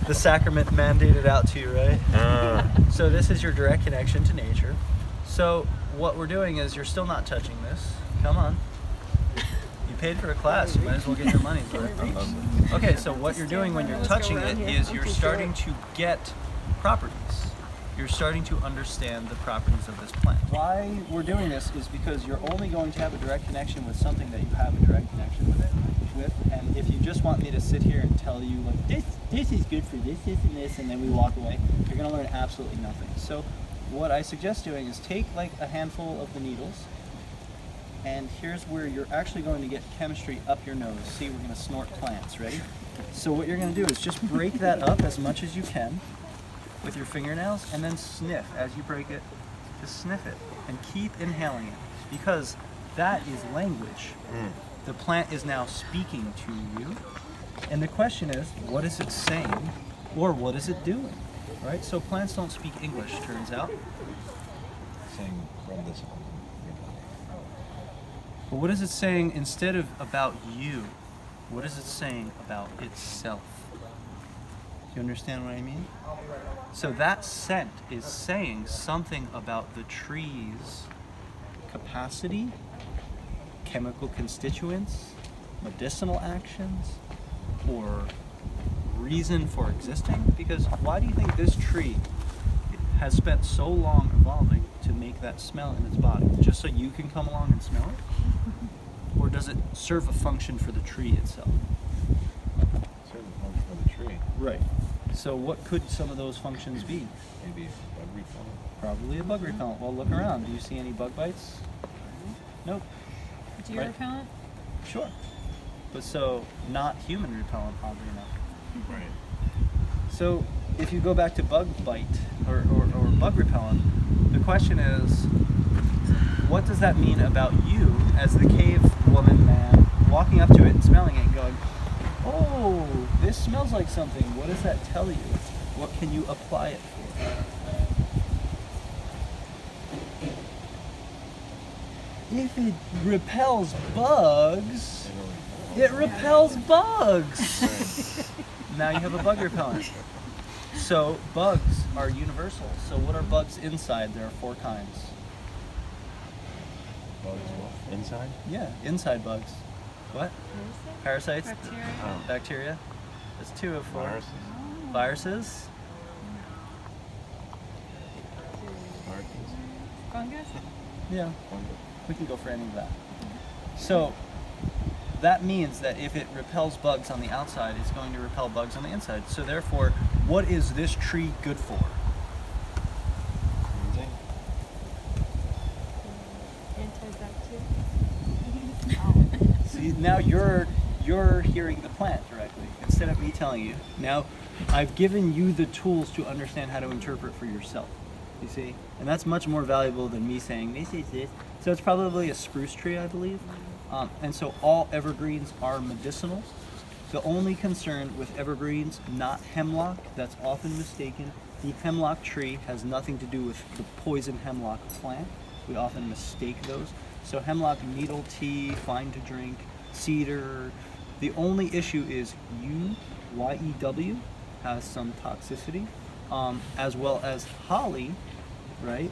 The sacrament mandated out to you, right? So this is your direct connection to nature. So what we're doing is you're still not touching this. Come on. You paid for a class, you might as well get your money's worth. Okay, so what you're doing when you're touching it is you're starting to get properties. You're starting to understand the properties of this plant. Why we're doing this is because you're only going to have a direct connection with something that you have a direct connection with. And if you just want me to sit here and tell you like this is good for this, and this, and then we walk away, you're going to learn absolutely nothing. So what I suggest doing is take like a handful of the needles, and here's where you're actually going to get chemistry up your nose. See, we're going to snort plants, ready? So what you're going to do is just break that up as much as you can with your fingernails, and then sniff as you break it. Just sniff it and keep inhaling it, because that is language. The plant is now speaking to you, and the question is, what is it saying, or what is it doing? Right? So plants don't speak English, turns out. Saying rub this on. But what is it saying instead of about you? What is it saying about itself? Do you understand what I mean? So that scent is saying something about the tree's capacity, chemical constituents, medicinal actions, or reason for existing. Because why do you think this tree has spent so long evolving to make that smell in its body? Just so you can come along and smell it? Or does it serve a function for the tree itself? Serve a function for the tree. Right. So what could some of those functions be? Maybe a bug repellent. Probably a bug repellent. Well, look around. Do you see any bug bites? Nope. Deer repellent? Sure. But so, not human repellent, oddly enough. Right. So, if you go back to bug bite, or bug repellent, the question is, what does that mean about you as the cave woman man walking up to it and smelling it and going, oh, this smells like something. What does that tell you? What can you apply it for? If it repels bugs, it repels bugs. Now you have a bug repellent. So bugs are universal. So what are bugs inside? There are 4 kinds. Bugs what? Inside? Yeah, inside bugs. What? Parasites? Bacteria? Bacteria? That's 2 of 4. Viruses? Viruses? Sparkies? Fungus? Yeah, we can go for any of that. So that means that if it repels bugs on the outside, it's going to repel bugs on the inside. So therefore, what is this tree good for? Antibacterial. See, now you're hearing the plant directly instead of me telling you. Now I've given you the tools to understand how to interpret for yourself. You see? And that's much more valuable than me saying this is this. So it's probably a spruce tree, I believe. And so all evergreens are medicinal. The only concern with evergreens, not hemlock, that's often mistaken. The hemlock tree has nothing to do with the poison hemlock plant. We often mistake those. So hemlock needle tea, fine to drink, cedar. The only issue is yew, has some toxicity, as well as holly, right,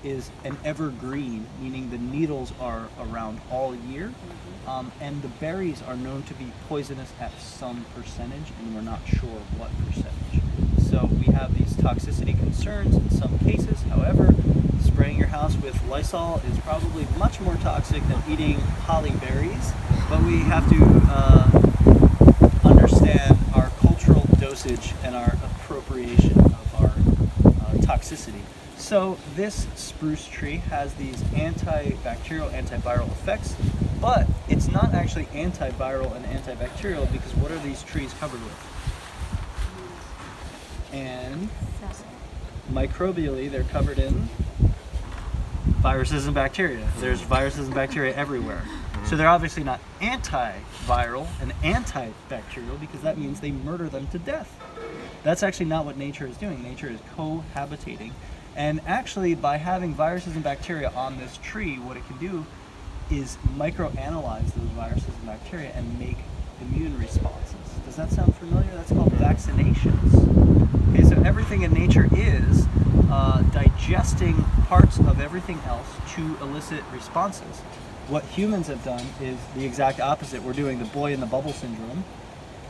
is an evergreen, meaning the needles are around all year, and the berries are known to be poisonous at some percentage, and we're not sure what percentage. So we have these toxicity concerns in some cases. However, spraying your house with Lysol is probably much more toxic than eating holly berries, but we have to understand our cultural dosage and our appropriation of our toxicity. So this spruce tree has these antibacterial, antiviral effects, but it's not actually antiviral and antibacterial, because what are these trees covered with? And microbially, they're covered in viruses and bacteria. There's viruses and bacteria everywhere. So they're obviously not antiviral and antibacterial, because that means they murder them to death. That's actually not what nature is doing. Nature is cohabitating. And actually, by having viruses and bacteria on this tree, what it can do is microanalyze those viruses and bacteria and make immune responses. Does that sound familiar? That's called vaccinations. Okay, so everything in nature is digesting parts of everything else to elicit responses. What humans have done is the exact opposite. We're doing the boy in the bubble syndrome,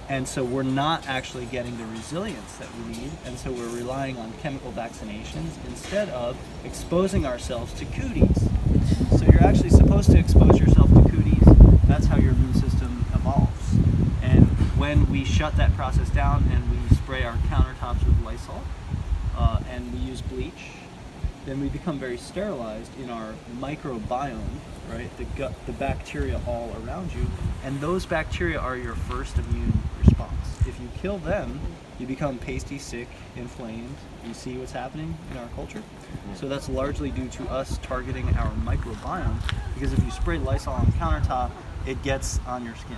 and so we're not actually getting the resilience that we need, and so we're relying on chemical vaccinations instead of exposing ourselves to cooties. So you're actually supposed to expose yourself to cooties. That's how your immune system evolves. And when we shut that process down and we spray our countertops with Lysol, and we use bleach, then we become very sterilized in our microbiome, right? The gut, the bacteria all around you, and those bacteria are your first immune response. If you kill them, you become pasty, sick, inflamed. You see what's happening in our culture? So that's largely due to us targeting our microbiome, because if you spray Lysol on the countertop, it gets on your skin,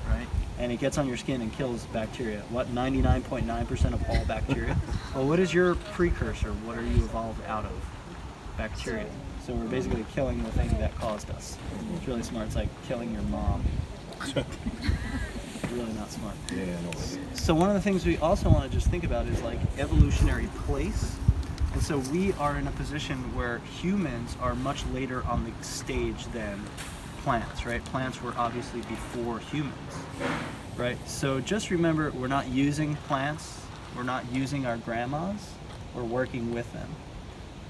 right? And it gets on your skin and kills bacteria. What, 99.9% of all bacteria? Well, what is your precursor? What are you evolved out of? Bacteria. So we're basically killing the thing that caused us. It's really smart. It's like killing your mom. Really not smart. Yeah, no idea. So one of the things we also want to just think about is like evolutionary place. And so we are in a position where humans are much later on the stage than plants, right? Plants were obviously before humans, right? So just remember, we're not using plants, we're not using our grandmas, we're working with them,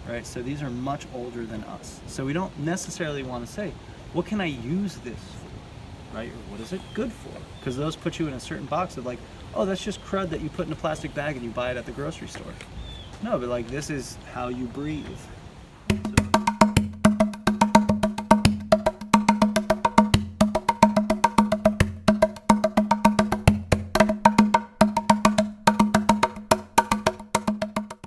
right? So these are much older than us. So we don't necessarily want to say, what can I use this for, right? Or what is it good for? Because those put you in a certain box of like, oh, that's just crud that you put in a plastic bag and you buy it at the grocery store. No, but like, this is how you breathe.